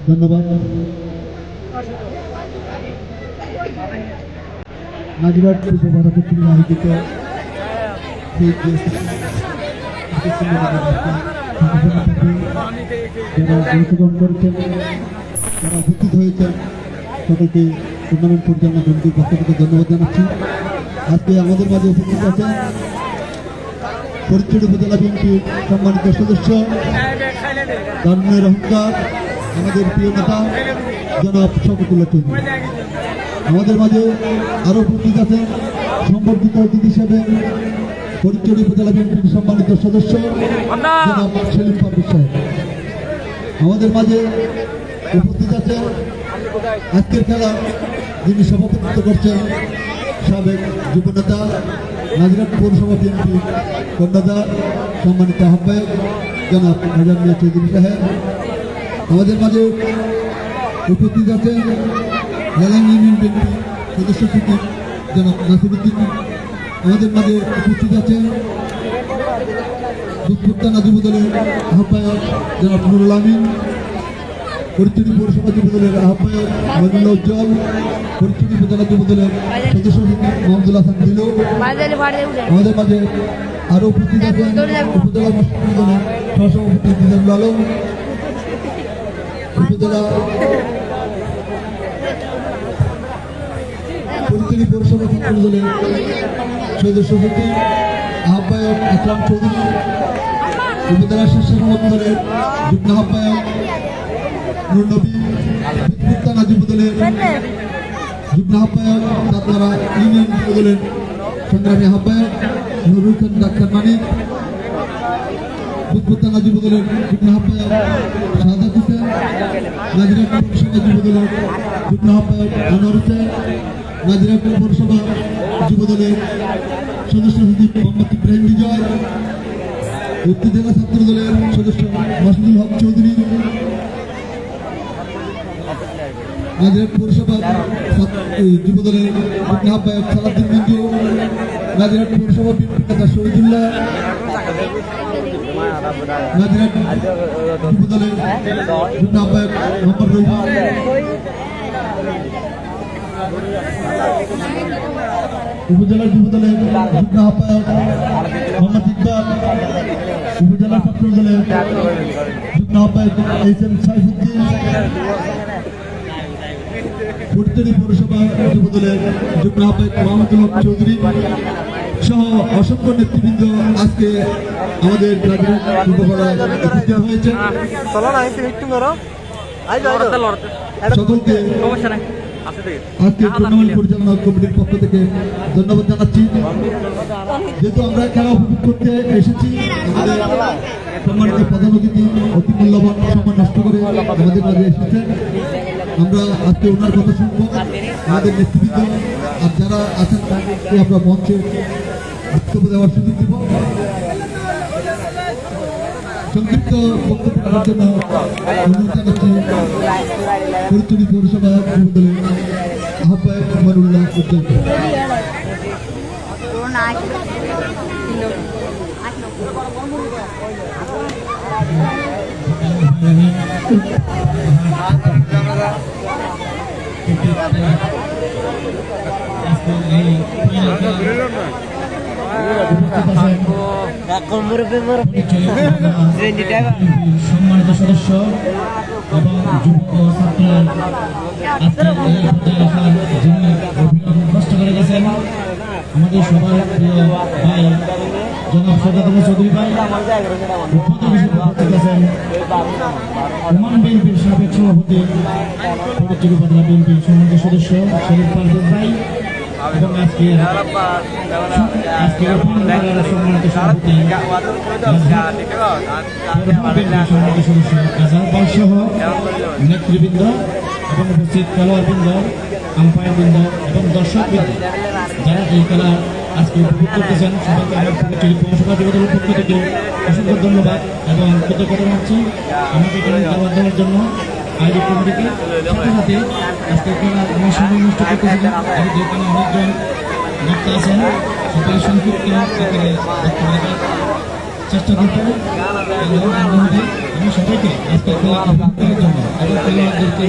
ধন্যবাদ। নাজিরাট পূর্ব বাধা কর্তৃক আয়োজিত যারা অংশগ্রহণ করেছেন, যারা উপস্থিত হয়েছেন, সকলকে টুর্নামেন্ট পরিচালনা কমিটির পক্ষ থেকে ধন্যবাদ জানাচ্ছি। আজকে আমাদের মাঝে উপস্থিত আছেন ফরিদপুর উপজেলা বিএনপির সম্মানিত সদস্য, দারুণের অহংকার, আমাদের প্রিয় নেতা জনাব শওকতুল্লাহ চৌধুরী। আমাদের মাঝে আরও উপস্থিত আছেন সম্বর্ধিত অতিথি হিসেবে ফরিদপুর উপজেলা বিএনপির সম্মানিত সদস্য জনাব সেলিম পারভেজ সাহেব। আমাদের মাঝে উপস্থিত আছেন আজকের খেলা যিনি সভাপতিত্ব করছেন সাবেক যুবনেতা নাজিরাট পৌরসভা বিএনপি কন্যাদার সম্মানিত আহ্বায়ক জনাব হাজার মিয়া চৌধুরী সাহেব। আমাদের মাঝে উপস্থিত আছেন জেলা ইউনিয়ন বিএনপি সদস্য সচিব জনাব নাসিরুদ্দিন। আমাদের মাঝে উপস্থিত আছেন দুধপুত্তা যুবদলের আহ্বায়ক জনাব নুরুল আমিন, ফরিদপুর পৌরসভা যুবদলের আহ্বায়ক মহিনুল্লাহ উজ্জ্বল, ফরিদপুর উপজেলা যুবদলের সদস্য সচিব মোহাম্মদুল হাসান দিলু। আমাদের মাঝে আরও উপস্থিত আছেন উপজেলা দলের সহসভাপতি দিদারুল আলম, উপজেলা ফরিদপুর পৌরসভা দলের সদস্য সচিব আহ্বায়ক আকরাম চৌধুরী, উপজেলা স্বেচ্ছাসেবক দলের যুগ্ম আহ্বায়ক নুর নবী, দুধপুত্তা যুবদলের যুগ্ম আহ্বায়ক তাতলারা ইউনিয়ন যুবদলের সংগ্রামী আহ্বায়ক নুরুল খান ডাক্তার মানিক, দুধপুত্তা যুবদলের যুগ্ম আহ্বায়ক শাহাদাত হোসেন, নাজিরাট পৌরসভা যুবদলের যুগ্ম আহ্বায়ক আনোয়ার হোসেন, নাজিরাট পৌরসভা যুবদলের সদস্য সচিব মোহাম্মদ ইব্রাহিম বিজয়, উত্তর জেলা ছাত্র দলের সদস্য মাসুদুল হক চৌধুরী, নাজিরাট পৌরসভা যুবদলের যুগ্ম আহ্বায়ক সালাউদ্দিন মঞ্জু, নাজিরাট পৌরসভা বিএনপি নেতা শহীদুল্লাহ, নাজিরাট যুবদলের যুগ্ম আহ্বায়ক মোহাম্মদ রহিমান, উপজেলা যুবদলের যুগ্ম আহ্বায়ক মোহাম্মদ ইকবাল, উপজেলা ছাত্র দলের যুগ্ম আহ্বায়ক এইচ.এম. সাইফুদ্দিন, ফরিদপুর পৌরসভা যুবদলের যুগ্ম আহ্বায়ক মোহাম্মদুল হক চৌধুরী সহ অসংখ্য নেতৃবৃন্দ আজকে আমাদের যুবপাড়ায় উপস্থিত হয়েছে। সকলকে আজকে টুর্নামেন্ট পরিচালনা কমিটির পক্ষ থেকে ধন্যবাদ জানাচ্ছি। যেহেতু আমরা খেলা উপভোগ করতে এসেছি, আমাদের সম্মানিত প্রধান অতিথি অতি মূল্যবান সময় নষ্ট করে আমাদের মাঝে এসেছেন। আমরা আজকে ওনার কথা শুনবো, আমাদের নেতৃবৃন্দ আর যারা আছেন তাদেরকে আমরা মঞ্চে বক্তব্য দেওয়ার সুযোগ দেব। সংক্ষিপ্ত বক্তব্য দেওয়ার জন্য অনুরোধ জানাচ্ছি ফরিদপুর পৌরসভা যুবদলের আহ্বায়ক আমানুল্লাহ উজ্জ্বলকে। সম্মানিত সদস্য এবং যুব ছাত্র যিনি কষ্ট করে গেছেন, আমাদের সবার প্রিয় ভাই জনাব শওকতুল্লাহ চৌধুরী ভাই, গেছেন ওমান বিএনপির সাবেক সভাপতি ফরিদপুর উপজেলা বিএনপির সম্মানিত সদস্য সেলিম পারভেজ ভাই এবং আজকে সম্মানিত সভাপতি সম্মানিত সদস্য আজহার পাল সহ নেতৃবৃন্দ এবং উপস্থিত খেলোয়াড়বৃন্দ, আম্পায়ারবৃন্দ এবং দর্শকবৃন্দ যারা এই খেলা আজকে উপভোগ করতেছেন, সবাইকে আমার ফরিদপুর পৌরসভা যুবদলের পক্ষ থেকে অসংখ্য ধন্যবাদ এবং কৃতজ্ঞতা জানাচ্ছি আমাকে এখানে দাওয়াত দেওয়ার জন্য। আয়োজক কমিটিকে সাথে সাথে আজকে খেলা আমার সময় নষ্ট করতেছিলেন, যেখানে অনেকজন বক্তা আছেন, সবাই সংক্ষিপ্ত আকারে বক্তব্য চেষ্টা করতে হবে। আমি সবাইকে আজকে খেলা উপভোগ করার জন্য এবং খেলোয়াড়দেরকে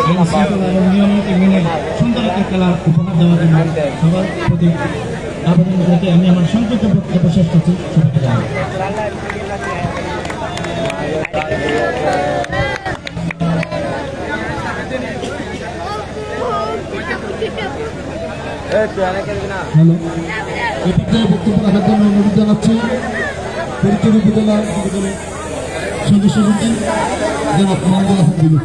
আইন শৃঙ্খলা এবং নিয়ম নীতি মেনে সুন্দর একটা খেলা উপহার দেওয়ার জন্য সবার প্রতি আবেদন রেখে আমি আমার সংক্ষিপ্ত বক্তব্য শেষ করছি। সবাইকে জানাই হ্যালো, এ পর্যায়ে বক্তব্য রাখার জন্য অনুরোধ জানাচ্ছি পরিচয় উপজেলা সদস্য সচিব জনাব মাহমুদুল হাসান দিলু।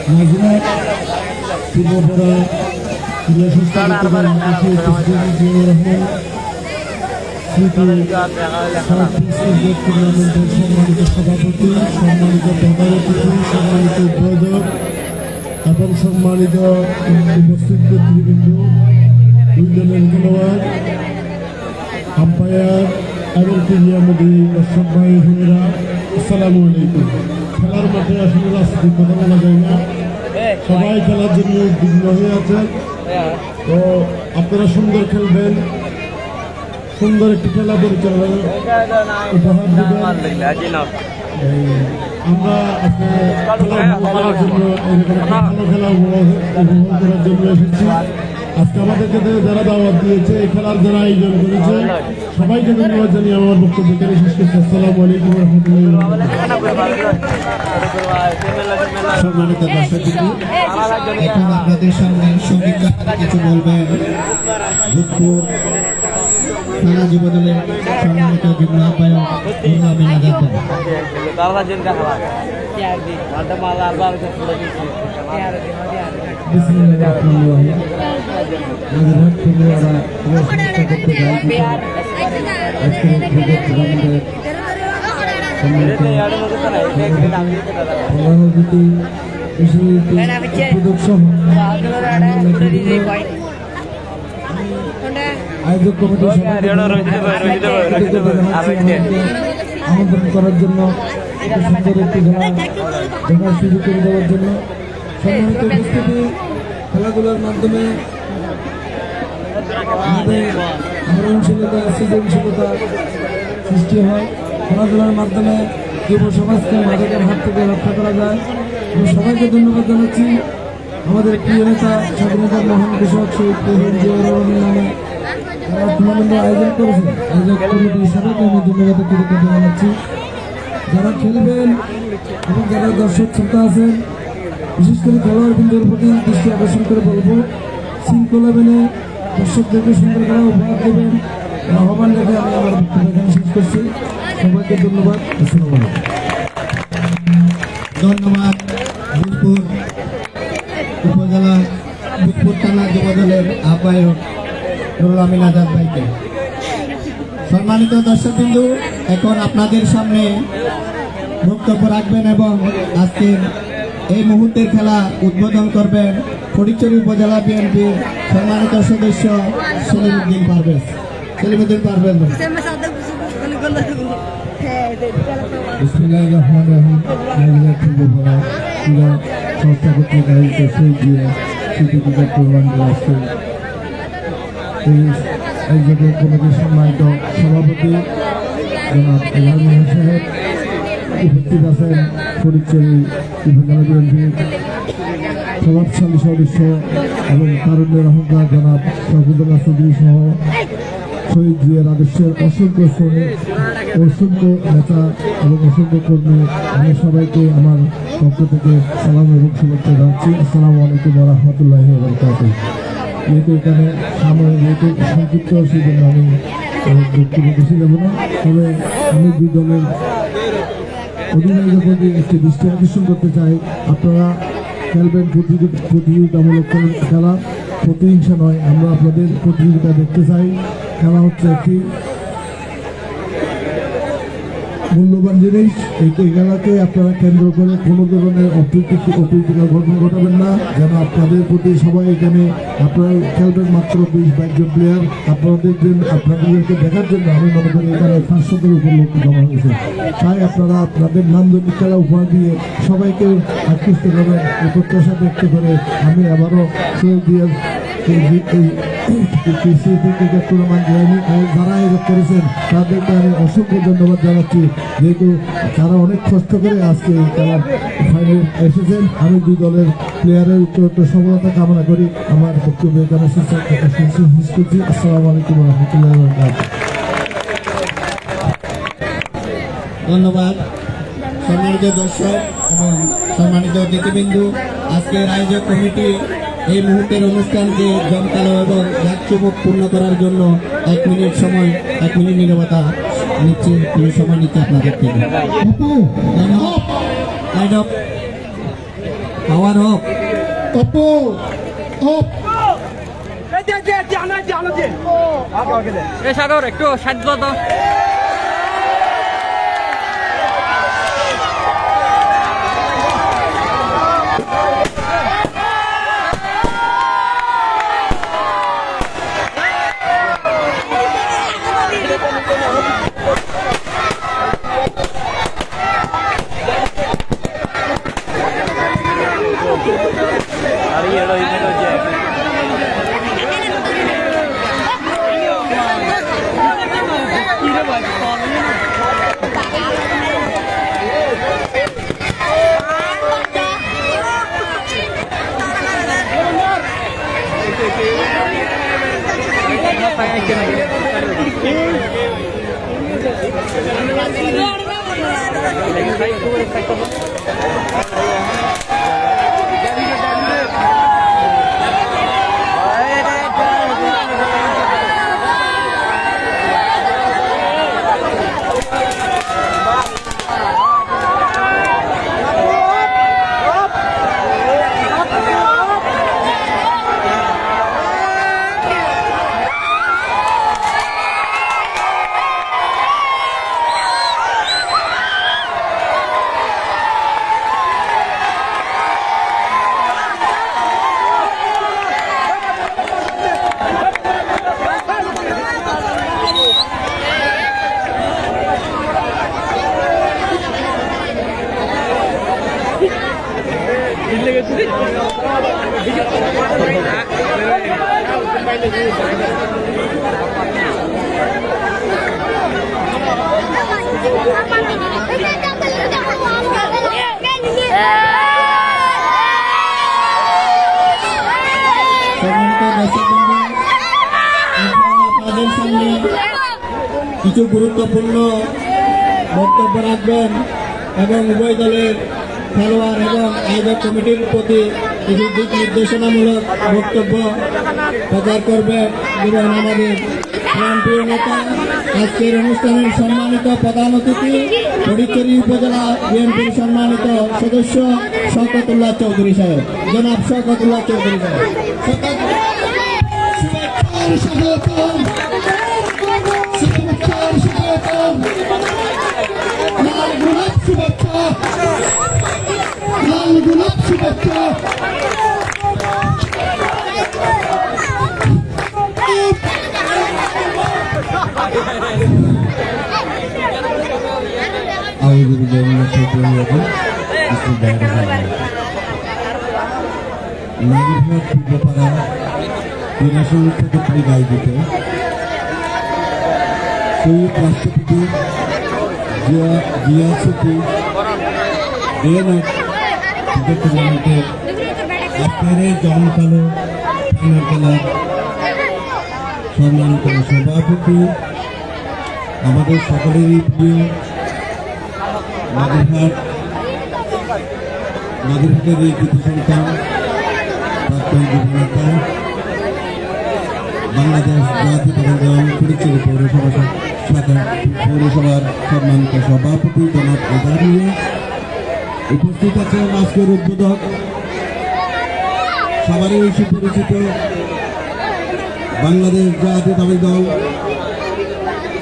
নাজিরা পূর্বপাড়া ক্রীড়া সংস্থা রহমান টুর্নামেন্টের সম্মানিত সভাপতি, সম্মানিত প্রধান অতিথি, সম্মানিত উদ্বোধক এবং সম্মানিত উপস্থিত নেতৃবৃন্দ, দুই দলের খেলোয়াড়, আম্পায়ার এবং ক্রীড়ামোদী দর্শক ভাই বোনেরা, আসসালামু আলাইকুম। খেলার মাঠে আসলে রাজনীতি কথা বলা যায় না, সবাই খেলার জন্য উদ্বিগ্ন হয়ে আছেন। তো আপনারা সুন্দর খেলবেন, সুন্দর একটি খেলা পরিচালনা উপহার দেবেন। আমরা আজকে খেলা উপভোগ করার জন্য এরকম ভালো খেলা উপভোগ করার জন্য এসেছি। আজকে আমাদেরকে যারা দাওয়াত দিয়েছে, এই খেলার যারা আয়োজন করেছে, সবাইকে ধন্যবাদ জানিয়ে আমার বক্তব্য এখানে শেষ করছি। আসসালামু আলাইকুম রহমতুল্লাহ। সম্মানিত দর্শকবৃন্দ, এখন আপনাদের সামনে সঙ্গীত কিছু বলবেন ভূতপুর থানা যুবদলের সম্মানিত যুগ্ম আহ্বায়ক আমিন আজাদ। আয়োজক কমিটির আমন্ত্রণ করার জন্য, সুন্দর একটি খেলা দেখার সুযোগ করে দেওয়ার জন্য। সম্মানিত উপস্থিতি, খেলাধুলার মাধ্যমে আমাদের সৃজনশীলতা সৃষ্টি হয়। খেলাধুলার মাধ্যমে যুব সমাজকে মাদকের হাত থেকে রক্ষা করা যায়। আমি সবাইকে ধন্যবাদ জানাচ্ছি। আমাদের প্রিয় নেতা স্বাধীনতার মহান কৃষক শহীদ প্রেসিডেন্ট জিয়াউর রহমানের নামে যারা টুর্নামেন্টের আয়োজন করেছেন, আয়োজক কমিটির সবাইকে আমি ধন্যবাদ কৃতজ্ঞতা জানাচ্ছি। যারা খেলবেন এবং যারা দর্শক শ্রোতা আছেন, বিশেষ করে খেলোয়াড়বৃন্দের প্রতি দৃষ্টি আকর্ষণ করে বলবো, শৃঙ্খলা মেনে দর্শকদেরকে সুন্দর খেলা উপহার দেবেন। আহ্বান রেখে আমি আমার বক্তব্য এখানে শেষ করছি। সবাইকে ধন্যবাদ। আসসালামু আলাইকুম। ধন্যবাদ ভূতপুর উপজেলা ভূতপুর থানা যুবদলের আহ্বায়ক আমিন আজাদ ভাইকে। সম্মানিত দর্শকবৃন্দ, এখন আপনাদের সামনে বক্তব্য রাখবেন এবং আজকের এই মুহূর্তের খেলা উদ্বোধন করবেন ফটিকছড়ি উপজেলা বিএনপির সম্মানিত সদস্য সেলিমউদ্দিন পারভেজ। বিসমিল্লাহির রহমানির রহিম। নাজিরা পূর্বপাড়া ক্রীড়া সংস্থা কর্তৃক আয়োজিত শহীদ জিয়া স্মৃতি ক্রিকেট টুর্নামেন্টের আজকে আয়োজকের কমিটির সম্মানিত সভাপতি জনাব এলাল মোহন সাহেব, উপস্থিত আছেন ফটিকছড়ি উপজেলা বিএনপির প্রভাবশালী সদস্য এবং তারুণ্যের অহংকার জনাব শফিকুল্লাহ চৌধুরী সহ শহীদ জিয়ার আদর্শের অসংখ্য শ্রমিক, অসংখ্য নেতা এবং অসংখ্য কর্মী, আমি সবাইকে আমার পক্ষ থেকে সালাম এবং শুভেচ্ছা জানাচ্ছি। আসসালামু আলাইকুম ওয়া রাহমাতুল্লাহি ওয়া বারাকাতুহু। যেহেতু এখানে সামনে যেহেতু সংক্ষিপ্ত, সেই জন্য আমি বক্তব্য বেশি দেবো না। তবে আমি দুই দলের অধিনায়কের প্রতি একটি দৃষ্টি আকর্ষণ করতে চাই। আপনারা খেলবেন প্রতিযোগিতামূলক খেলা, প্রতিহিংসা নয়। আমরা আপনাদের প্রতিযোগিতা দেখতে চাই। খেলা হচ্ছে একটি মূল্যবান জিনিস। এই খেলাকে আপনারা কেন্দ্র করে কোনো ধরনের অপ্রীতিকর ঘটনা ঘটাবেন না, যেন আপনাদের প্রতি সবাই এখানে আপনারা খেলবেন মাত্র 20-22 জন প্লেয়ার। আপনাদেরকে দেখার জন্য আমি মনে করি এখানে 500-এর উপর লোক জমা হয়েছে। তাই আপনারা আপনাদের নান্দনিক খেলা উপহার দিয়ে সবাইকে আকৃষ্ট করবেন এই প্রত্যাশা ব্যক্ত করে আমি আবারও শহীদ জিয়ার কৃষি ক্রিকেট টুর্নামেন্ট যারা আয়োজন করেছেন তাদেরকে আমি অসংখ্য ধন্যবাদ জানাচ্ছি, যেহেতু তারা অনেক কষ্ট করে আজকে এই খেলার ফাইনাল এসেছেন। আমি দুই দলের প্লেয়ারের উত্তর সফলতা কামনা করি। আমার বক্তব্য এখানে শেষ করছি। আসসালামু আলাইকুম রহমতুল্লাহ। ধন্যবাদ সম্মানিত দর্শক এবং সম্মানিত অতিথিবৃন্দু। আজকের আয়োজক কমিটি এই মুহূর্তের অনুষ্ঠানকে জমকালো এবং জাঁকজমক পূর্ণ করার জন্য 1 মিনিট নীরবতা নিচ্ছে, সময় নিচ্ছে আপনাদের থেকে। Light off, power of, Apu অপ সাগর একটু সাহায্য তো আপনাদের সামনে কিছু গুরুত্বপূর্ণ বক্তব্য রাখবেন এবং উভয় দলের খেলোয়াড় এবং আয়োজক কমিটির প্রতি কিছু দিক নির্দেশনামূলক বক্তব্য প্রচার করবে এবং আমাদের প্রিয় নেতা আজকের অনুষ্ঠানের সম্মানিত প্রধান অতিথি ফটিকছড়ি উপজেলা বিএনপির সম্মানিত সদস্য শওকতুল্লাহ চৌধুরী সাহেব, জনাব শওকতুল্লাহ চৌধুরী সাহেব। নাগরহাট পূর্বপাড়া বিনাশন থেকে আয়োজিত শহীদ রাষ্ট্রপতি জিয়া স্মৃতি ক্রিকেট টুর্নামেন্টের আজকের এই জমকালো ফাইনাল খেলার সম্মানিত সভাপতি আমাদের সকলেরই প্রিয় নাগরহাটের এই কৃতি সন্তান প্রাক্তন যুবনেতা বাংলাদেশ জাতীয়তাবাদী দল ফটিকছড়ি পৌরসভার সম্মানিত সভাপতি জনাব এজাহারিয়া, উপস্থিত আছেন আজকের উদ্বোধক সবারই সুপরিচিত বাংলাদেশ জাতীয়তাবাদী দল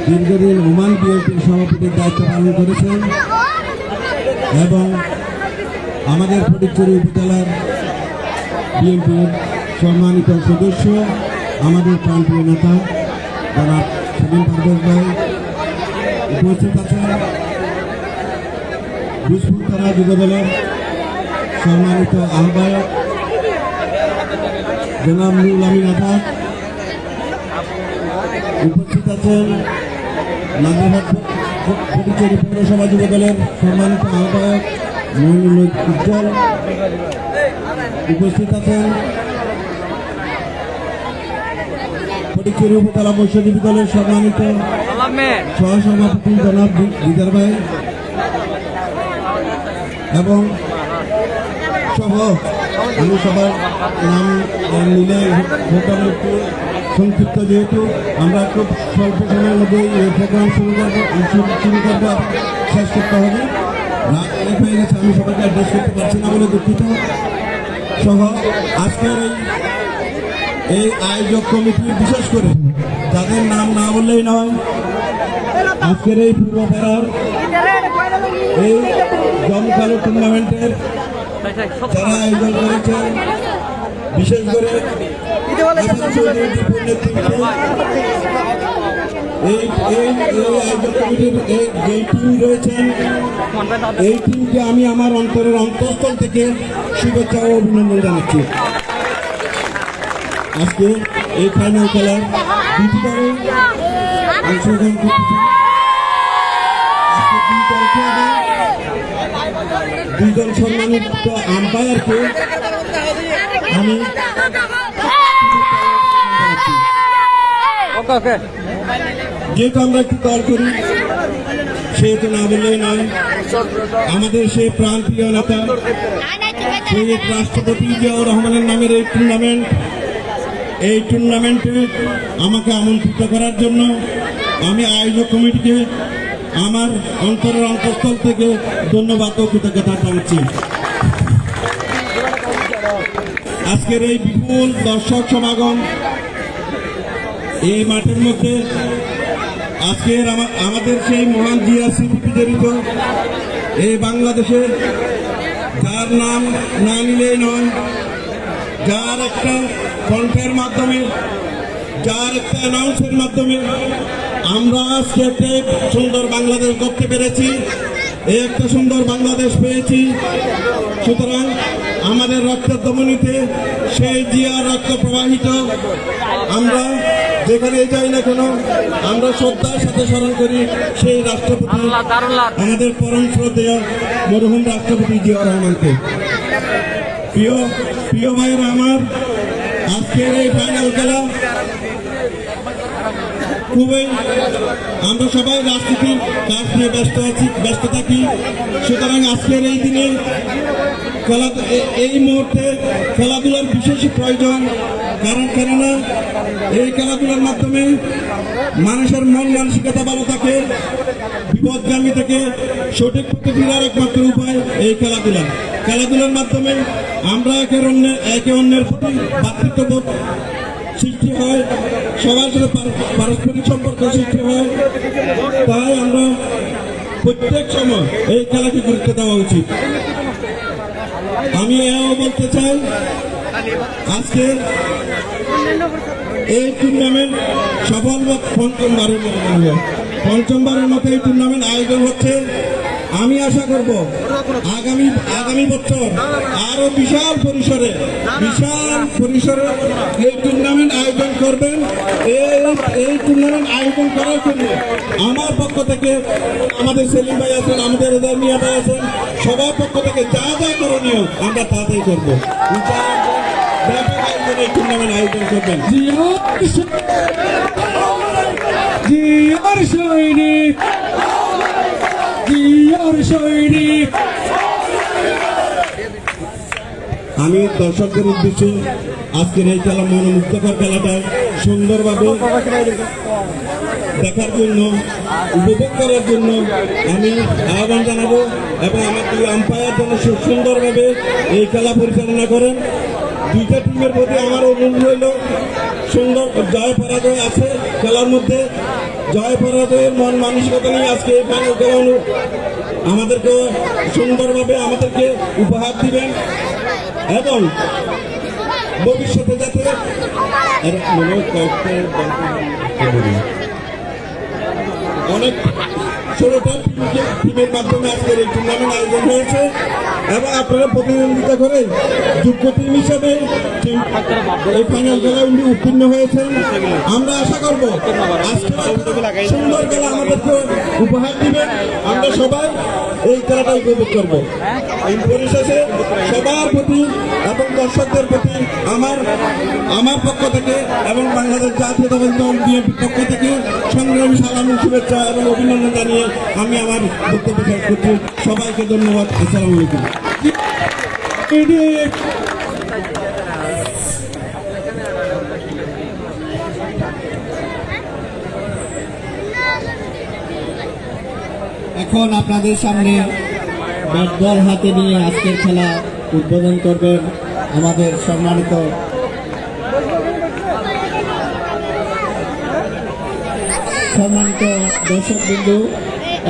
দীর্ঘদিন ওমান বিএনপির সভাপতির দায়িত্ব পালন করেছেন এবং আমাদের ফটিকছড়ি উপজেলার বিএনপির সম্মানিত সদস্য আমাদের প্রান্তীয় নেতা জনাব সেলিম পারভেজ ভাই, উপস্থিত আছেন বুঝফুলতারা যুবদলের সম্মানিত আহ্বায়ক জনাব নুরুল আমিন আজাদ, উপস্থিত আছেন নাগরহাট ফটিকছড়ি পৌরসভা যুব দলের সম্মানিত আহ্বায়ক মহিনুল উজ্জ্বল, উপস্থিত আছেন ফটিকছড়ি উপজেলা মৎস্যজীবী দলের সম্মানিত সহসভাপতি জনাব দিদার ভাই এবং সহ আমি সবার নাম নিলে মোটামুটি একটু সংক্ষিপ্ত, যেহেতু আমরা খুব স্বল্প সময়ের মধ্যে এই প্রোগ্রাম শুরু করবো শেষ করতে হবে। রাত অনেক হয়ে গেছে, আমি সবাইকে অ্যাড্রেস করতে পারছি না বলে দুঃখিত। সহ আজকের এই আয়োজক কমিটি, বিশেষ করে যাদের নাম না বললেই নয়, আজকের এই পূর্বপাড়ার এই জমকালো টুর্নামেন্টের যারা আয়োজন করেছেন, বিশেষ করে এই আয়োজক কমিটির যে টিম রয়েছেন, এই টিমকে আমি আমার অন্তরের অন্তঃস্থল থেকে শুভেচ্ছা ও অভিনন্দন জানাচ্ছি। আজকে এই ফাইনাল খেলার দ্বিতীয়বারে অংশগ্রহণ করতেছি। দুইজন সম্মানিত আম্পায়ারকে আমি যেহেতু আমরা একটু দল করি, সেহেতু না বললেই নয়, আমাদের সেই প্রাণপ্রিয় নেতা শহীদ রাষ্ট্রপতি জিয়াউর রহমানের নামের এই টুর্নামেন্টে আমাকে আমন্ত্রিত করার জন্য আমি আয়োজক কমিটিকে আমার অন্তরের অন্তঃস্থল থেকে ধন্যবাদ ও কৃতজ্ঞতা জানাচ্ছি। আজকের এই বিপুল দর্শক সমাগম, এই মাঠের মধ্যে আজকের আমাদের সেই মহান জিয়া স্মৃতি জড়িত এই বাংলাদেশে, যার নাম না নিলেই নয়, যার একটা কণ্ঠের মাধ্যমে, যার একটা অ্যানাউন্সের মাধ্যমে আমরা আজকে একটা সুন্দর বাংলাদেশ করতে পেরেছি, এই একটা সুন্দর বাংলাদেশ পেয়েছি। সুতরাং আমাদের রক্তের ধমনীতে সেই জিয়ার রক্ত প্রবাহিত। আমরা যেখানে যাই না কেন, আমরা শ্রদ্ধার সাথে স্মরণ করি সেই রাষ্ট্রপতি, আমাদের পরম শ্রদ্ধেয় মরহুম রাষ্ট্রপতি জিয়াউর রহমানকে। প্রিয় ভাইয়েরা আমার, আজকের এই ফাইনাল খেলা খুবই, আমরা সবাই রাজনীতির কাজ নিয়ে ব্যস্ত থাকি। সুতরাং আজকের এই দিনে এই মুহূর্তে খেলাধুলার বিশেষ প্রয়োজন, কেননা এই খেলাধুলার মাধ্যমে মানুষের মন মানসিকতা ভালো থাকে, বিপদগামী থেকে সঠিক পথে ফেরার একমাত্র উপায় এই খেলাধুলার মাধ্যমে আমরা একে অন্যের প্রতি ভ্রাতৃত্ববোধ সৃষ্টি হয়, সবার সাথে পারস্পরিক সম্পর্ক সৃষ্টি হয়। তাই আমরা প্রত্যেক সময় এই খেলাকে গুরুত্ব দেওয়া উচিত। আমি এও বলতে চাই, আজকে এই টুর্নামেন্ট সফল পঞ্চমবারের মতো এই টুর্নামেন্ট আয়োজন হচ্ছে। আমি আশা করব আগামী বছর আরো বিশাল পরিসরে এই টুর্নামেন্ট আয়োজন করবেন। এই টুর্নামেন্ট আয়োজন করার জন্য আমার পক্ষ থেকে, আমাদের সেলিম ভাই আছেন, আমাদের রেজা মিয়া ভাই আছেন, সবার পক্ষ থেকে যা যা করণীয় আমরা তাড়াতাড়ি করবো। ব্যাপক আয়োজন এই টুর্নামেন্ট আয়োজন করবেন। আমি দর্শকদের উদ্দেশ্যে আজকের এই খেলা, মনোমুগ্ধকর খেলাটা সুন্দরভাবে দেখার জন্য, উপভোগ করার জন্য আমি আহ্বান জানাবো এবং আমার দুই আম্পায়ার যেন সুন্দরভাবে এই খেলা পরিচালনা করেন। দুইটা টিমের প্রতি আমার অনুরোধ রইল, সুন্দর জয় পরাজয় আছে খেলার মধ্যে, জয় পরাজয়ের মন মানসিকতা নিয়ে আজকে এই ফাইনাল খেলা আমাদেরকে সুন্দরভাবে আমাদেরকে উপহার দিবেন এবং ভবিষ্যতে যাতে অনেক 16টা টিমের মাধ্যমে আজকের এই টুর্নামেন্ট আয়োজন হয়েছে এবং আপনারা প্রতিদ্বন্দ্বিতা করে যোগ্য টিম হিসেবে এই ফাইনাল খেলায় উনি উত্তীর্ণ হয়েছেন। আমরা আশা করব আজকে সুন্দর খেলা আমাদেরকে উপহার দিবেন, আমরা সবাই এই খেলাটা উপভোগ করবো। পরিশেষে সবার প্রতি এবং দর্শকদের প্রতি আমার পক্ষ থেকে এবং বাংলাদেশ জাতীয়তাবাদী দল বিএনপির পক্ষ থেকে সংগ্রামী সালামি, শুভেচ্ছা এবং অভিনন্দন জানিয়ে আমি আমার বক্তব্য শেষ করছি। সবাইকে ধন্যবাদ। আসসালামু আলাইকুম। এখন আপনাদের সামনে ব্যাট বল হাতে নিয়ে আজকের খেলা উদ্বোধন করবেন আমাদের সম্মানিত দর্শকবৃন্দু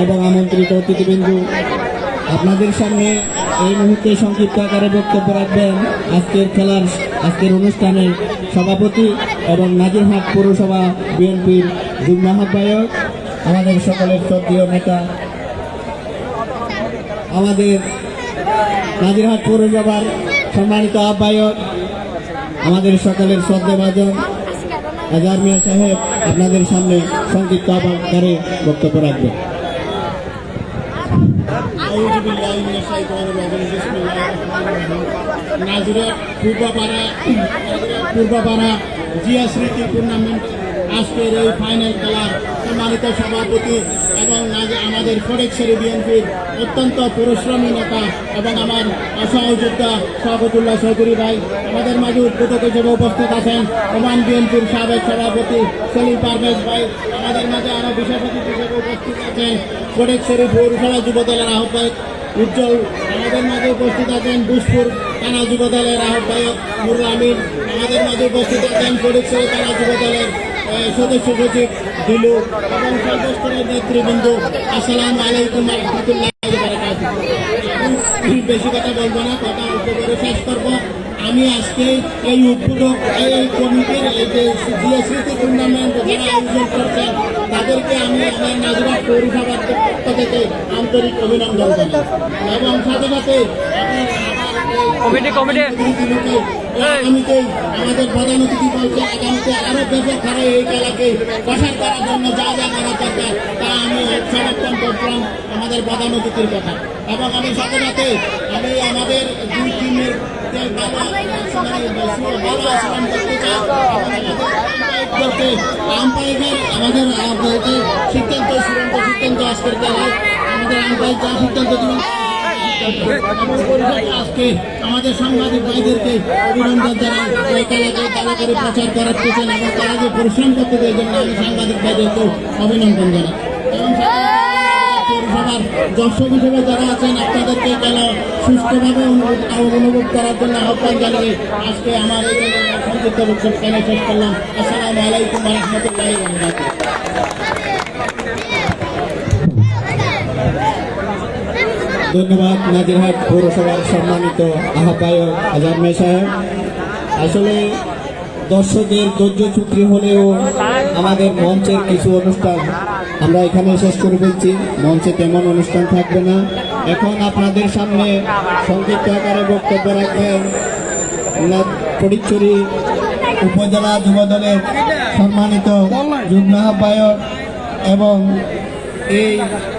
এবং আমন্ত্রিত অতিথিবৃন্দু। আপনাদের সামনে এই মুহূর্তে সংক্ষিপ্ত আকারে বক্তব্য রাখবেন আজকের অনুষ্ঠানের সভাপতি এবং নাজিরহাট পৌরসভা বিএনপির যুগ্ম আহ্বায়ক, আমাদের সকলের শ্রদ্ধেয় নেতা, আমাদের নাজিরহাট পৌরসভার সম্মানিত আহ্বায়ক, আমাদের সকলের শ্রদ্ধাভাজন আজহার মিয়া সাহেব আপনাদের সামনে সংক্ষিপ্ত আকারে বক্তব্য রাখবেন। নাজিরহাট পূর্বপাড়া জিয়া স্মৃতি টুর্নামেন্ট আজকের এই ফাইনাল খেলার সম্মানিত সভাপতি এবং আমাদের ফটিকছড়ি বিএনপির অত্যন্ত পরিশ্রমী নেতা এবং আমার সহযোদ্ধা শওকতুল্লাহ চৌধুরী ভাই আমাদের মাঝে উদ্বোধক হিসেবে উপস্থিত আছেন। ওমান বিএনপির সাবেক সভাপতি সেলিম পারভেজ ভাই আমাদের মাঝে আরো বিশেষ অতিথি হিসেবে উপস্থিত আছেন। ফটিকছড়ি পৌরসভা যুবদলের আহ্বায়ক উজ্জ্বল আমাদের মাঝে উপস্থিত আছেন। বুসপুর থানা যুবদলের আহ্বায়ক নুরুল আমিন আমাদের মাঝে উপস্থিত আছেন। ফটিকছড়ি থানা যুবদলের সদস্য সচিব দিলু এবং সর্বস্তরের নেতৃবৃন্দ। আসসালামু আলাইকুম ওয়া রাহমাতুল্লাহি ওয়া বারাকাতুহু। বেশি কথা বলবো না, কথা করে শেষ করবো। আমি আজকে এই উদ্বোধক এই কমিটির এই যে জিএসসি টুর্নামেন্ট যারা আয়োজন করছেন তাদেরকে আমি আমার নাজিরহাট পৌরসভার পক্ষ থেকে আন্তরিক অভিনন্দন জানাই এবং সাথে সাথে আগামীতেই আমাদের প্রধান অতিথি বলছে আগামীতে আরো ব্যাপক হারে এই খেলাকে প্রসার করার জন্য যা যা করা দরকার তা আমি সমর্থন করলাম আমাদের প্রধান অতিথির কথা। এবং আমি সাথে সাথে আমি আমাদের দুই টিমের আমাদের সিদ্ধান্ত চূড়ান্ত সিদ্ধান্ত আজকের খেলায় আমাদের আম্পায়ার যা সিদ্ধান্ত দিবেন আজকে আমাদের সাংবাদিক ভাইদেরকে অভিনন্দন জানাই এই খেলাকে তারা করে প্রচার করার পেছন এবং তারা যে পরিশ্রম করতে দেওয়ার জন্য আমি সাংবাদিক ভাইদেরকেও অভিনন্দন জানাই এবং পৌরসভার দর্শক হিসেবে যারা আছেন আপনাদেরকে খেলা সুস্থভাবে অনুভব করার জন্য আহ্বান জানিয়ে আজকে আমার এই সংযুক্ত বক্তব্য শেষ করলাম। আসসালামু আলাইকুম ওয়া রাহমাতুল্লাহি ওয়া বারাকাতুহু। ধন্যবাদ নাজিরহাট পৌরসভার সম্মানিত আহ্বায়ক আজহার মিয়া সাহেব। আসলে দর্শকের ধৈর্যচ্যুতি হলেও আমাদের মঞ্চের কিছু অনুষ্ঠান আমরা এখানে শেষ করে ফেলছি। মঞ্চে তেমন অনুষ্ঠান থাকবে না। এখন আপনাদের সামনে সংক্ষিপ্ত আকারে বক্তব্য রাখবেন ফটিকছড়ি উপজেলা যুবদলের সম্মানিত যুগ্ম আহ্বায়ক এবং এই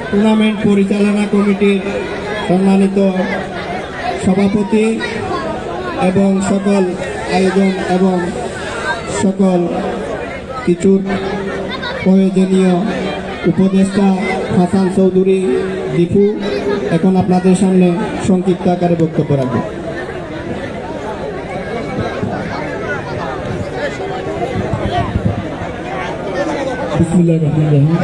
টুর্নামেন্ট পরিচালনা কমিটির সম্মানিত সভাপতি এবং সকল আয়োজন এবং সকল কিছুর প্রয়োজনীয় উপদেষ্টা হাসান চৌধুরী দীপু এখন আপনাদের সামনে সংক্ষিপ্ত আকারে বক্তব্য রাখবে। বিসমিল্লাহির রহমানির রহিম।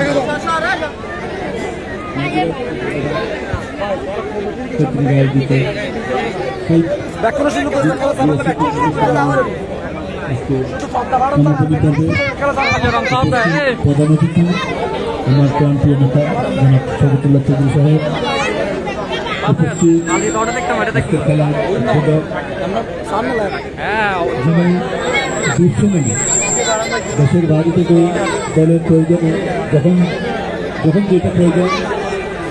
প্রধান অতিথি আমার প্রান্তীয় নেতা জনাব শওকতুল্লাহ চৌধুরী সাহেব, উপস্থিত খেলার উদ্বোধক যিনি দুঃসময়ে দেশের বাড়ি থেকে দলের প্রয়োজনে যখন যেটা প্রয়োজন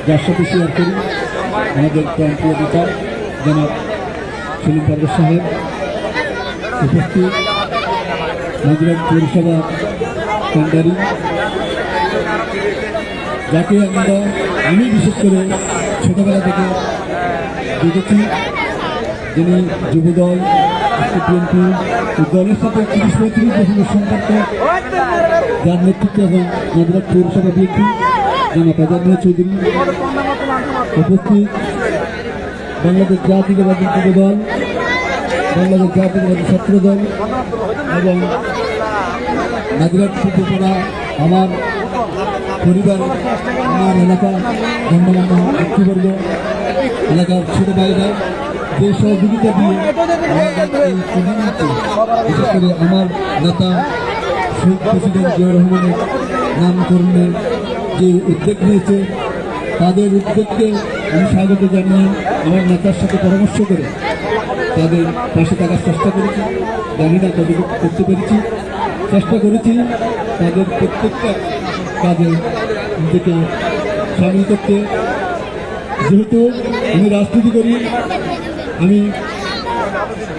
যার সাথে শেয়ার করি আমাদের প্রান্তীয় বিচার জনাব সেলিম পারভেজ সাহেব, উপস্থিত নাজিরহাট পৌরসভা কান্ডারি, যাকে আমি বিশেষ করে ছোটবেলা থেকে দেখেছি, যিনি যুবদল, বিএনপি দলের সাথে ৩০-৩৫ বছরের সম্পর্ক, যার নেতৃত্বে এবং নাজিরহাট পৌরসভা বিএনপি জনাব আজাদ মিয়া চৌধুরী, উপস্থিত বাংলাদেশ জাতীয়তাবাদী যুবদল, বাংলাদেশ জাতীয়তাবাদী ছাত্র দল এবং নাজিরহাট পৌরসভা, আমার পরিবার, আমার এলাকা, গণ্যমান্য ব্যক্তিবর্গ, এলাকার ছোট ভাইরা যে সহযোগিতা দিয়ে আমাদের এই টুর্নামেন্টে বিশেষ করে আমার নেতা শহীদ প্রেসিডেন্ট জিয়াউর রহমানের নামকরণে যে উদ্যোগ নিয়েছে, তাদের উদ্যোগকে আমি স্বাগত জানিয়ে আমার নেতার সাথে পরামর্শ করে তাদের পাশে থাকার চেষ্টা করেছি। জানি না কতটুকু করতে পেরেছি, চেষ্টা করেছি তাদের প্রত্যেকটা কাজে নিজেকে সামিল করতে। যেহেতু আমি রাজনীতি করি, আমি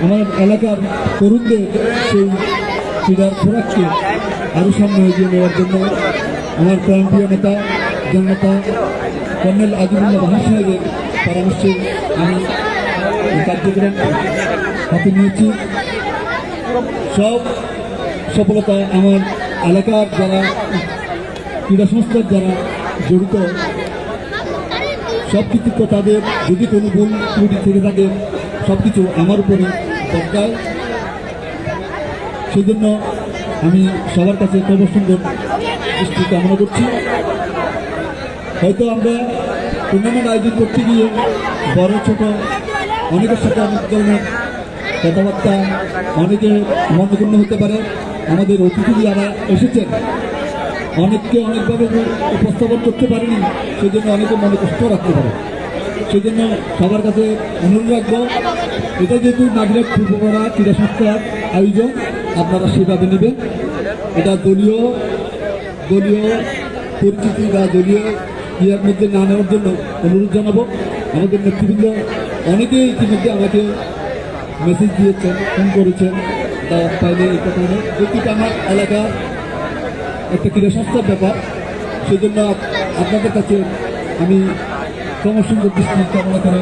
আমার এলাকার তরুণদের সেই ক্রীড়ার খোরাককে আরও সামনে এগিয়ে নেওয়ার জন্য আমার প্রান্তীয় নেতা জননেতা কর্নেল আজিমুল্লাহ বাহার সাহেবের পরামর্শে আমি এই কার্যক্রম হাতে নিয়েছি। সব সফলতা আমার এলাকার যারা ক্রীড়া সংস্থার যারা জড়িত, সব কৃতিত্ব তাদের। যদি কোনো ভুল ত্রুটি থেকে থাকে সব কিছু আমার উপরে বর্তায়। সেই জন্য আমি সবার কাছে খবর সুন্দর দৃষ্টি কামনা করছি। হয়তো আমরা টুর্নামেন্ট আয়োজন করতে গিয়ে বড় ছোট অনেকের সাথে অনেক ধরনের কথাবার্তা, অনেকে মনক্ষুণ্ণ হতে পারে। আমাদের অতিথি যারা এসেছেন অনেককে অনেকভাবে উপস্থাপন করতে পারেনি, সেই জন্য অনেকে মনে কষ্ট রাখতে পারে। সেই জন্য সবার কাছে অনুরোধ রাখবো, এটা যেহেতু নাজিরহাট পূর্বপাড়া ক্রীড়া সংস্থার আয়োজন, আপনারা সেভাবে নেবেন। এটা দলীয় পরিচিতি বা দলীয় ইয়ের মধ্যে না নেওয়ার জন্য অনুরোধ জানাবো। আমাদের নেতৃবৃন্দ অনেকেই ইতিমধ্যে আমাকে মেসেজ দিয়েছেন, ফোন করেছেন, দাওয়াত পাইলে এই কথা নেই। যেহেতু আমার এলাকা একটা ক্রীড়া সংস্থার ব্যাপার, সেই জন্য আপনাদের কাছে আমি সুন্দর দৃষ্টি কামনা করে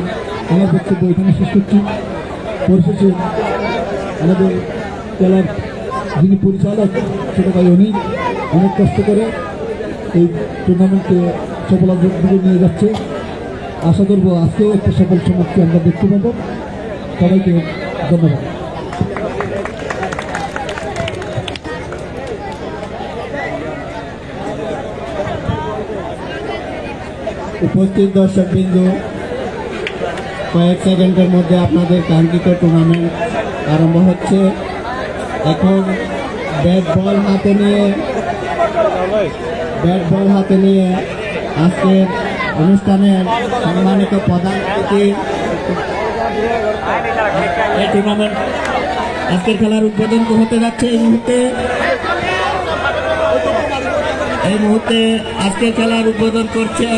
আমার বক্তব্য এখানে শেষ করছি। পরিশেষে আমাদের জেলার যিনি পরিচালক ছোটো ভাই অনেক কষ্ট করে এই টুর্নামেন্টকে সফলতার দিকে নিয়ে যাচ্ছে। আশা করবো আজকেও একটা সফল সমাপ্তি আমরা দেখতে পাবো। সবাইকে ধন্যবাদ। উপস্থিত দর্শকবৃন্দ, কয়েক সেকেন্ডের মধ্যে আপনাদের কাঙ্ক্ষিত টুর্নামেন্ট আরম্ভ হচ্ছে। এখন ব্যাট বল হাতে নিয়ে আজকের অনুষ্ঠানের সম্মানিত প্রধান অতিথি, এই টুর্নামেন্ট আজকের খেলার উদ্বোধন হতে যাচ্ছে। এই মুহূর্তে আজকের খেলার উদ্বোধন করছে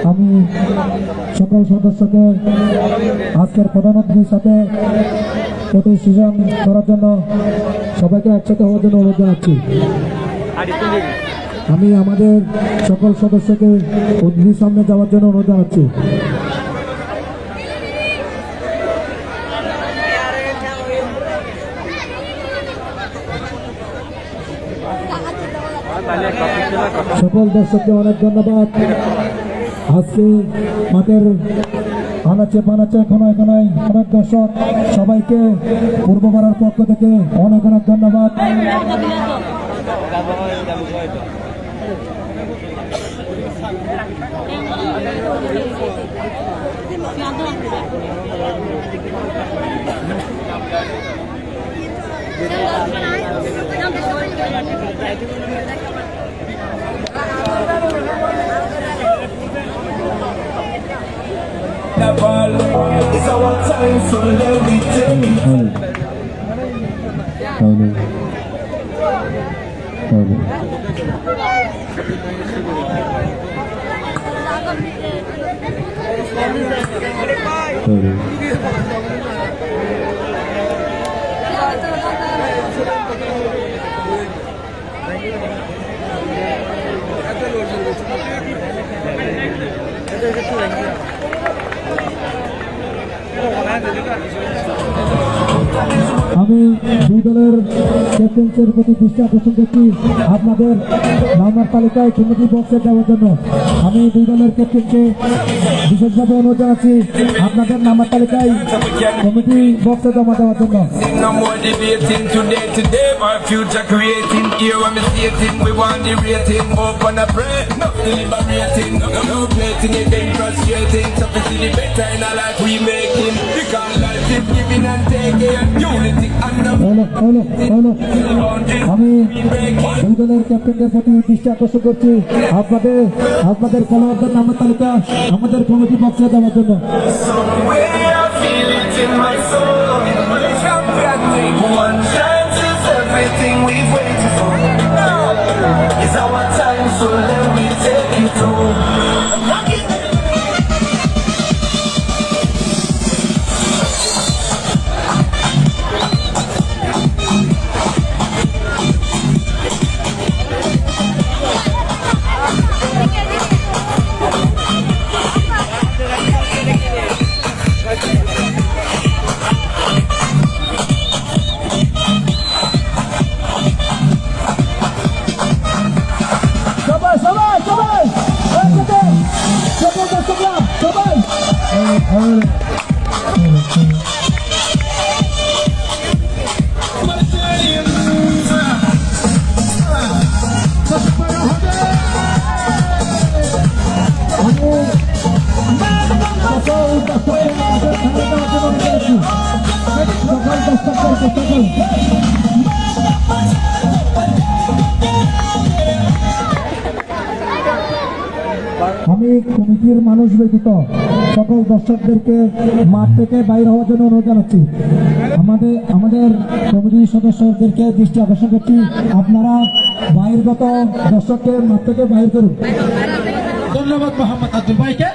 আমি সকল সদস্যকে আজকের প্রধান অতিথির সাথে ফটো সেশন করার জন্য সবাইকে একসাথে হওয়ার জন্য অনুরোধ জানাচ্ছি। আমি আমাদের সকল সদস্যকে অতিথির সামনে যাওয়ার জন্য অনুরোধ জানাচ্ছি। সকল দর্শককে অনেক ধন্যবাদ। আজকে মাঠের আনাচে পানাচে কোনায় কোনায় অনেক দর্শক, সবাইকে পূর্বপাড়ার পক্ষ থেকে অনেক অনেক ধন্যবাদ। It's our time, so let me take it. আমি দুই দলের ক্যাপ্টেন্সের প্রতি দৃষ্টি আকর্ষণ করছি আপনাদের নাম্বার তালিকায় কমিটি বক্সে যাওয়ার জন্য। আমি দুই দলের ক্যাপ্টেনকে বিশেষভাবে অনুরোধ জানাচ্ছি আপনাদের নাম্বার তালিকায় কমিটি বক্সে জমা দেওয়ার জন্য। No more debating today, our future creating. Here I'm stating, we want the rating. Open a pray, no deliberating. No plating, it ain't frustrating. So we see the better in our life we making. Because life is giving and taking. Unity and the আমি দুই দলের ক্যাপ্টেনদের প্রতি দৃষ্টি আকর্ষণ করছি আপনাদের খেলোয়াড়দের নামের তালিকা আমাদের কমিটি বক্সে দেওয়ার জন্য। way I feel it in my soul. Champion take one chance is everything we've waited for. It's our time, so let me take it home. আমি কমিটির মানুষ ব্যতীত সকল দর্শকদেরকে মাঠ থেকে বাইরে হওয়ার জন্য অনুরোধ জানাচ্ছি। আমাদের কমিটির সদস্যদেরকে দৃষ্টি আকর্ষণ করছি, আপনারা বাইরগত দর্শককে মাঠ থেকে বাইর করুন। ধন্যবাদ মোহাম্মদ আব্দুল ভাইকে।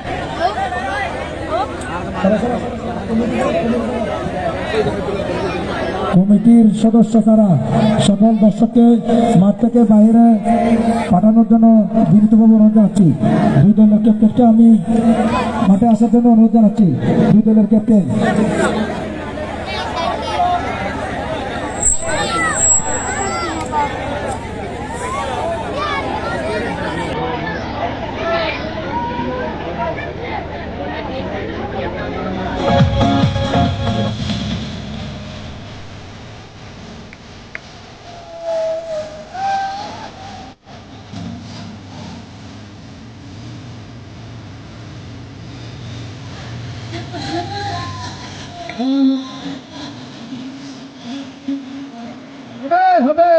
কমিটির সদস্য ছাড়া সকল দর্শককে মাঠ থেকে বাইরে পাঠানোর জন্য বিনীতভাবে অনুরোধ জানাচ্ছি। দুই দলের ক্যাপ্টেনকে আমি মাঠে আসার জন্য অনুরোধ জানাচ্ছি। দুই দলের ক্যাপ্টেন হবে।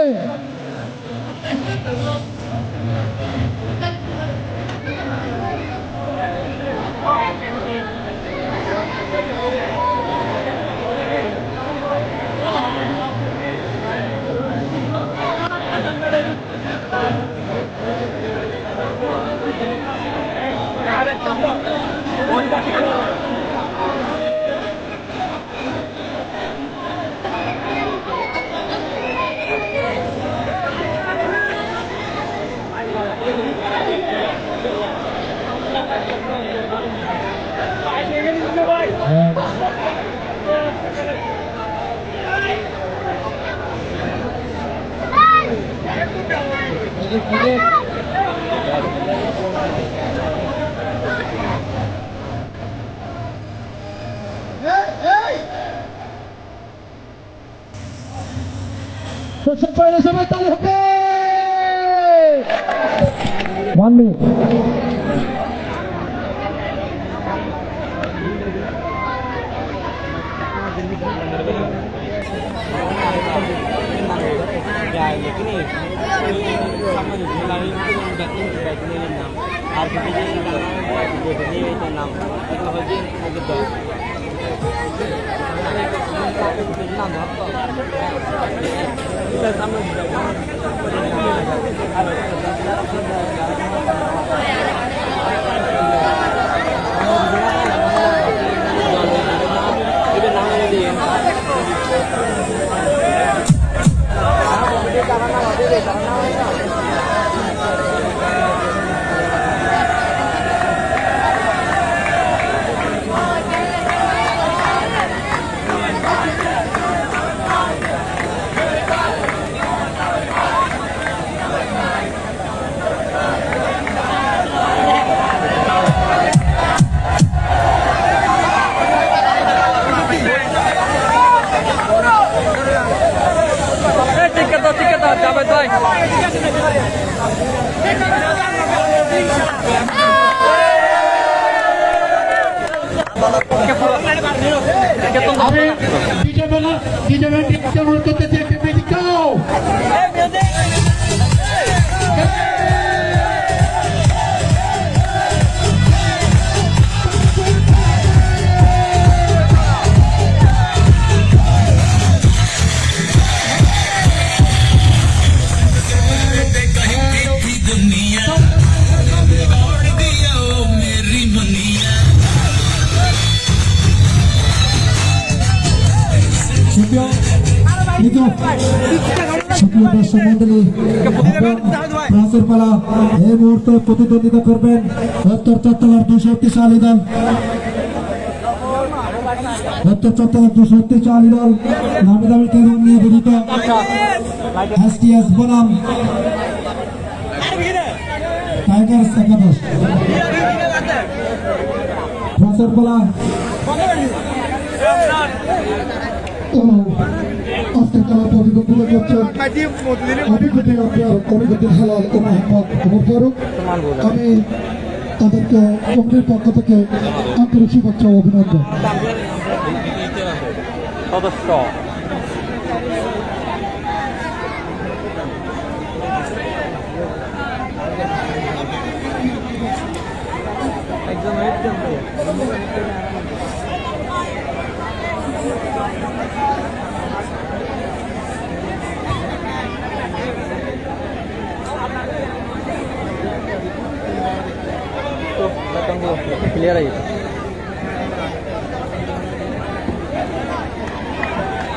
One minute. এই মুহূর্তে প্রতিদ্বন্দ্বিতা করবেন উত্তর চট্টগ্রাম 240 দল। উত্তর চট্টগ্রাম 240 দল নামি দামি কেরম নিয়ে গঠিত STS বনাম টাইগার্স একাদশ। ফ্রান্সের বলা আজকের খেলা প্রতিদ্বন্দ্বিতা করছেন অভিজ্ঞতা অভিজ্ঞতা হেলাল ও মোহাম্মদ ওমর ফারুক। আমি তাদেরকে কমিটির পক্ষ থেকে আন্তরিক শুভেচ্ছা ও অভিনন্দন। সদস্য ক্লিয়ার আই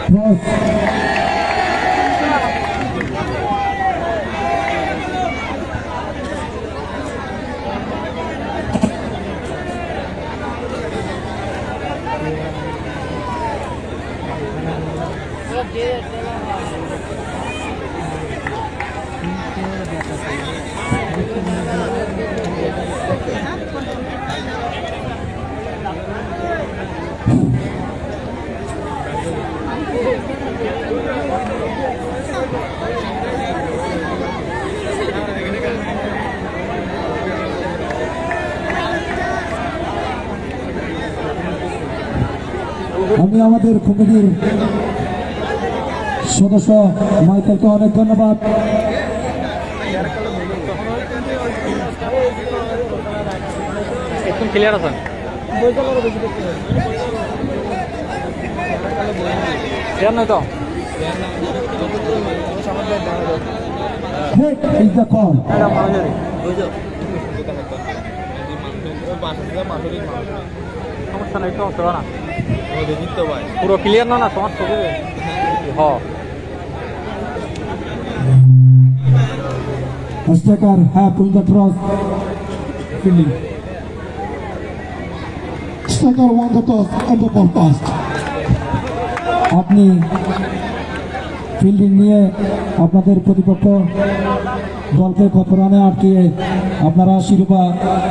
ক্রস আমি আমাদের কমিটির সদস্য মাইকেলকে অনেক ধন্যবাদ। একদম ক্লিয়ার আছেন ক্লিয়ার নয় তো Hit is the call. সমস্যা নাই সমস্যা না পুরো ক্লিয়ার না না তোমার ছবি হ Striker have pulled the cross. Fielding. Striker won the toss and the ball passed. আপনি ফিল্ডিং নিয়ে আপনাদের প্রতিপক্ষ দলকে কত রানে আটকিয়ে আপনারা শিরোপা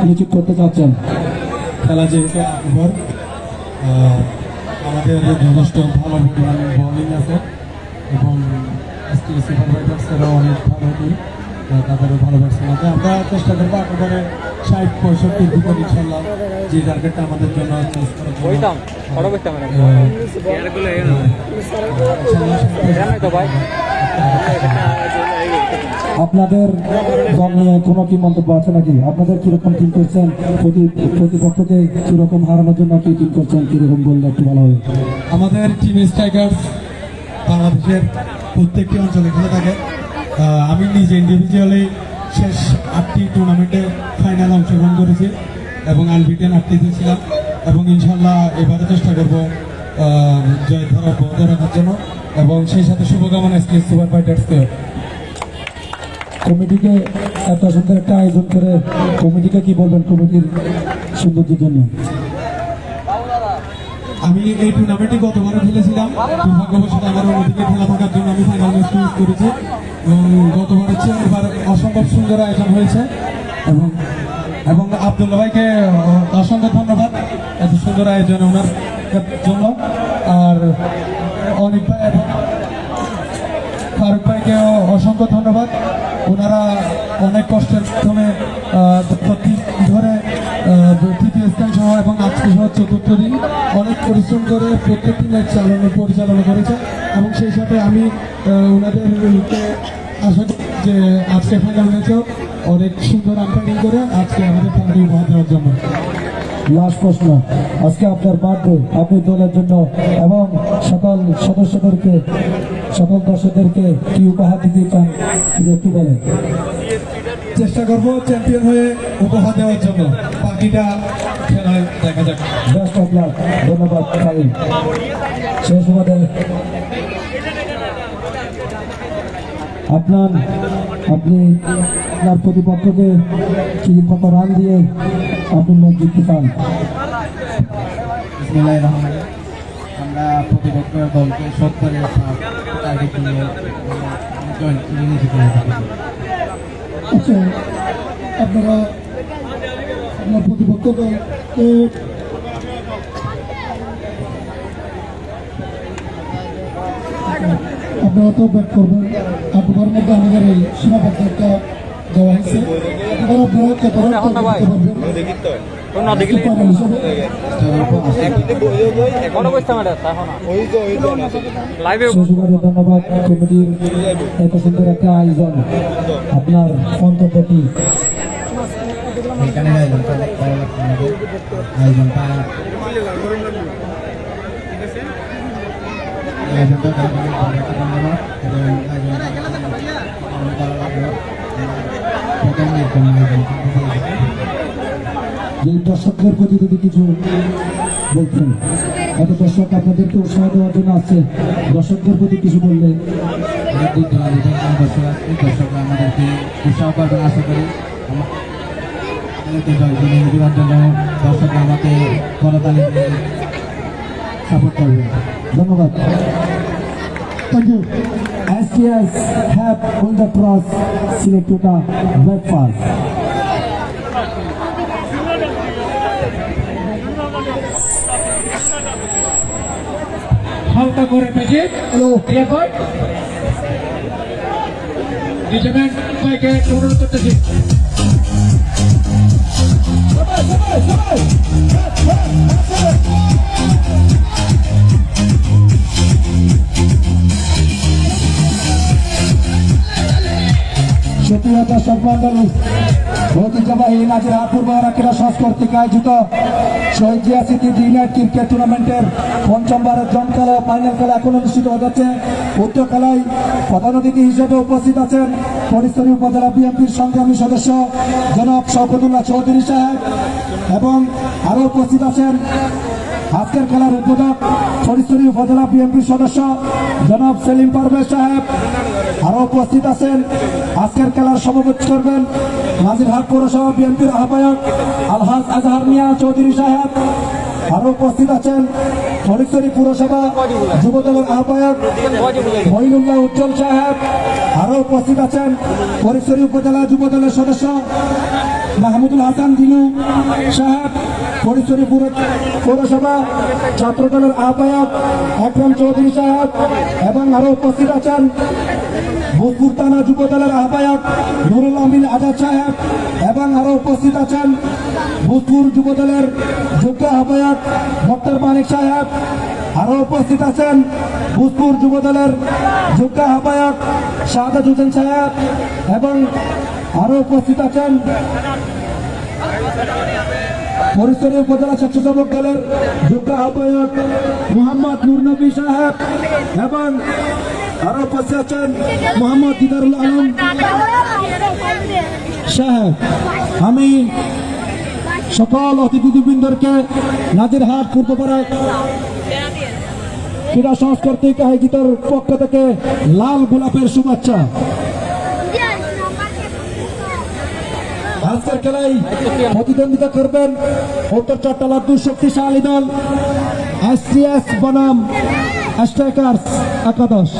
নিশ্চিত করতে চাচ্ছেন? খেলা যেহেতু ওভার আমাদের যথেষ্ট ভালো বোলিং আছে এবং আজকে সুপার ফাইটার্সেরও অনেক ভালো টিম, তাদেরও ভালো ব্যাটসম্যান আছে। আমরা চেষ্টা করবো একেবারে 60-65 ভিতর ইনশাল্লাহ যে টার্গেটটা আমাদের জন্য চেস করার জন্য। বইতাম বড় বইতাম তো ভাই আপনাদের দল নিয়ে কোনো কি মন্তব্য আছে নাকি? আপনাদের কিরকম টিম করছেন? প্রতিপক্ষকে কিরকম হারানোর জন্য কি টিম করছেন, কিরকম বললে একটু ভালো হবে। আমাদের টিম স্ট্রাইকার্স বাংলাদেশের প্রত্যেকটি অঞ্চলে খেলে থাকে। আমি নিজে ইন্ডিভিজুয়ালি শেষ 8টি টুর্নামেন্টে ফাইনাল অংশগ্রহণ করেছি এবং আনবিটেন 8টিতে ছিলাম এবং ইনশাল্লাহ এবারে চেষ্টা করবো জয় ধরে রাখার জন্য এবং সেই সাথে শুভকামনা এসকে সুপার ফাইটার্সকে। কমিটিকে এত সুন্দর একটা আয়োজন করে কমিটিকে কি বলবেন কমিটির সৌন্দর্যের জন্য? আমি এই টুর্নামেন্টে গতবারও খেলেছিলাম, দুর্ভাগ্যবশত আমার অন্যদিকে খেলা থাকার জন্য আমি ফাইনাল ম্যাচ মিস করেছি এবং গতবারের চেয়ে এবার অসম্ভব সুন্দর আয়োজন হয়েছে এবং এবং আব্দুল্লাহ ভাইকে অসংখ্য ধন্যবাদ এত সুন্দর আয়োজন ওনার জন্য। আর অনেক ভাই এবং ফারুক ভাইকেও অসংখ্য ধন্যবাদ। ওনারা অনেক কষ্টের মাধ্যমে ধরে তৃতীয় স্থান সহ এবং আজকে সহ 4র্থ দিন অনেক পরিশ্রম করে প্রত্যেকটি ম্যাচ পরিচালনা করেছে এবং সেই সাথে আমি ওনাদেরকে আশা করি যে আজকে ফাইনাল ম্যাচেও অনেক সুন্দর আম্পায়ারিং করে আজকে আমাদের খেলাটি উপহার দেওয়ার জন্য। লাস্ট প্রশ্ন, আজকে আপনার বার্থডে, আপনি দলের জন্য এবং সকল সদস্যদেরকে সকল দর্শকদেরকে কি উপহার দিতে চান একটু বলেন। চেষ্টা করবো চ্যাম্পিয়ন হয়ে উপহার দেওয়ার জন্য, বাকিটা খেলায় দেখা যাক। Best of luck. ধন্যবাদ খালিদ। শেষ সুবাদে আপনি আপনার প্রতিপক্ষকে কি কত রান দিয়ে আপনি ম্যাচ জিততে চান? বিসমিল্লাহির রহমানির রহিম। আমরা প্রতিপক্ষের দলকে শোধ করে টার্গেট নিয়ে জয়েন্ট নিতে পারি। আচ্ছা, আপনারা আপনার প্রতিপক্ষ দলকে আপনারা তো ব্যাট করবেন, আপনার মধ্যে আমাদের এই সীমাবদ্ধতা দেওয়া হয়েছে, আপনারা কত রান করতে পারবেন দেখলে ফাইনাল হিসেবে? এখনো বসতাম এটা এখন লাইভে সুযোগের ধন্যবাদ কমিটির এত সুন্দর একটা আয়োজন। আপনার মন্তব্য কি? এখানে আয়োজনটা ভালো লাগছে আমাদের। আয়োজনটা ধন্যবাদ এবং আয়োজনটা ভালো লাগলো। প্রথম এরকম আয়োজন যে দর্শকদের প্রতি যদি কিছু বলতেন, এত দর্শক আপনাদেরকে উৎসাহ দেওয়ার জন্য আসছে, দর্শকদের প্রতি কিছু বললে। অনেক দূর দূরান্ত থেকে দর্শক আসছে, দর্শকরা আমাদেরকে উৎসাহ করবেন আশা করি। আমাদেরকে জয়জনী দেওয়ার জন্য দর্শকরা আমাকে করতালি দিয়ে সাপোর্ট করবেন। ধন্যবাদ। Thank you. STS have won the cross select to the breakfast. হালকা করে ম্যাজিক Hello. রেকর্ড ডিজাইন ভাইকে অনুরোধ করতেছি। সুপ্রিয় দর্শক মন্ডলী, ঐতিহ্যবাহী নাজিরহাট পূর্ব ক্রীড়া সংস্থা কর্তৃক আয়োজিত শহীদ জিয়া স্মৃতি জুনিয়র ক্রিকেট টুর্নামেন্টের পঞ্চমবারের জন খেলা ও ফাইনাল খেলা এখন অনুষ্ঠিত হয়ে যাচ্ছে। উক্ত খেলায় প্রধান অতিথি হিসেবে উপস্থিত আছেন ফটিকছড়ি উপজেলা বিএনপির সংগ্রামী সদস্য জনাব শওকতুল্লাহ চৌধুরী সাহেব, এবং আরও উপস্থিত আছেন আজকের খেলার উদ্বোধক ফটিকছড়ি উপজেলা বিএনপির সদস্য জনাব সেলিম পারভেজ সাহেব। আরও উপস্থিত আছেন আজকের খেলার সভাপতি করবেন নাজিরহাট পৌরসভা বিএনপির আহ্বায়ক আলহাজ আজহার মিয়া চৌধুরী সাহেব। আরও উপস্থিত আছেন ফটিকছড়ি পুরসভা যুবদলের আহ্বায়ক মঈনুল্লাহ উজ্জ্বল সাহেব। আরও উপস্থিত আছেন ফটিকছড়ি উপজেলা যুবদলের সদস্য মাহমুদুল হাসান দিনু সাহেব, ফটিকছড়ি পৌরসভা ছাত্রদলের আহ্বায়ক আকরাম চৌধুরী সাহেব, এবং আরও উপস্থিত আছেন ভূতপুর থানা যুবদলের আহ্বায়ক নুরুল আমিন আজাদ সাহেব, এবং আরও উপস্থিত আছেন ভূতপুর যুবদলের যোগ্য আহ্বায়ক ডক্টর মানিক সাহেব। আরও উপস্থিত আছেন ভূতপুর যুবদলের যোগ্য আহ্বায়ক শাহাদাত হোসেন সাহেব, এবং আরও উপস্থিত আছেন ফটিকছড়ি উপজেলা স্বেচ্ছাসেবক দলের যোগ্য আহ্বায়ক মোহাম্মদ নুরনবী সাহেব, এবং আরও উপস্থিত আছেন মোহাম্মদ দিদারুল আলম সাহেব। আমি সকল অতিথিবৃন্দকে নাজিরহাট পূর্বপাড়া ক্রীড়া সংস্থা কর্তৃক আয়োজিত পক্ষ থেকে লাল গোলাপের শুভেচ্ছা। আজকের খেলায় প্রতিদ্বন্দ্বিতা করবেন উত্তর চট্টলার দুঃশক্তিশালী দল STS বনাম স্ট্রাইকার্স একাদশ।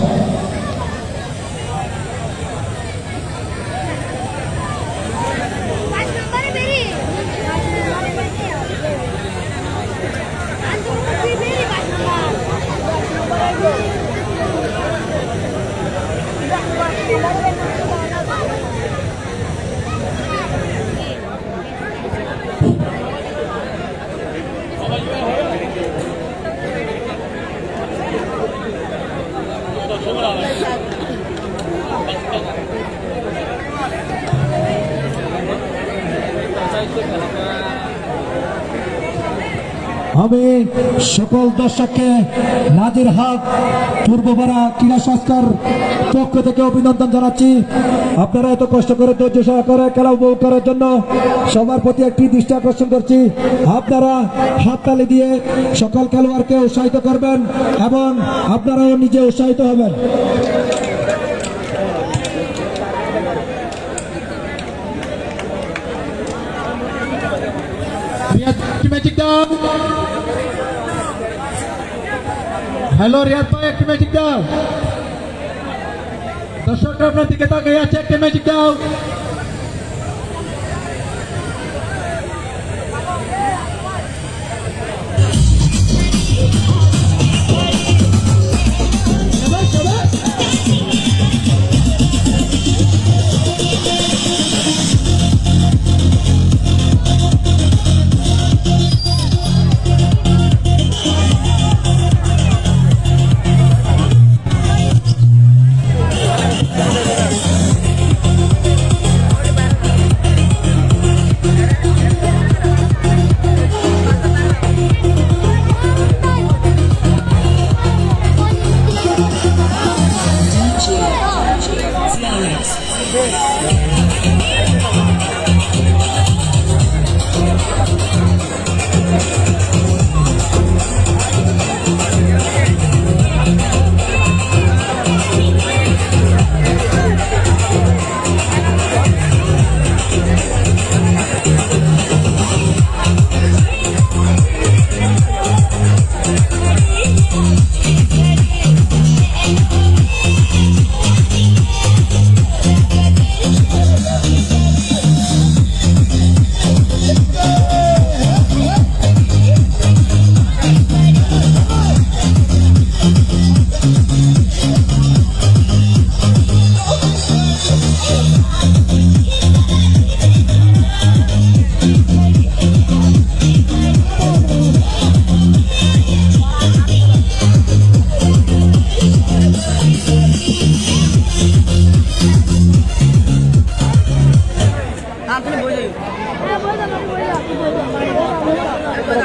আমি সকল দর্শককে নাজিরহাট পূর্বপাড়া ক্রীড়া সংস্থার পক্ষ থেকে অভিনন্দন জানাচ্ছি। আপনারা এত কষ্ট করে ধৈর্য সহকারে খেলা উপভোগ করার জন্য সবার প্রতি একটি দৃষ্টি আকর্ষণ করছি। আপনারা হাততালি দিয়ে সকল খেলোয়াড়কে উৎসাহিত করবেন এবং আপনারাও নিজে উৎসাহিত হবেন। হ্যালো রিয়াদ ভাই, একটি ম্যাজিক দাও। দর্শকরা আপনার দিকে তাকিয়ে আছে, একটি ম্যাজিক দাও। Yes.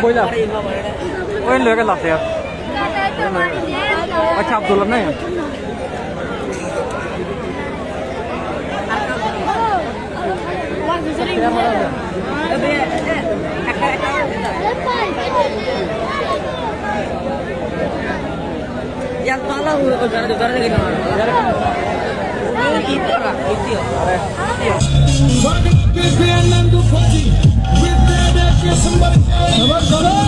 বইলা ওই লয়ে লাস্টে আচ্ছা আব্দুল্লাহ নাই Yang malah udara lagi nama. Itu lah, itu. Sabar, sabar.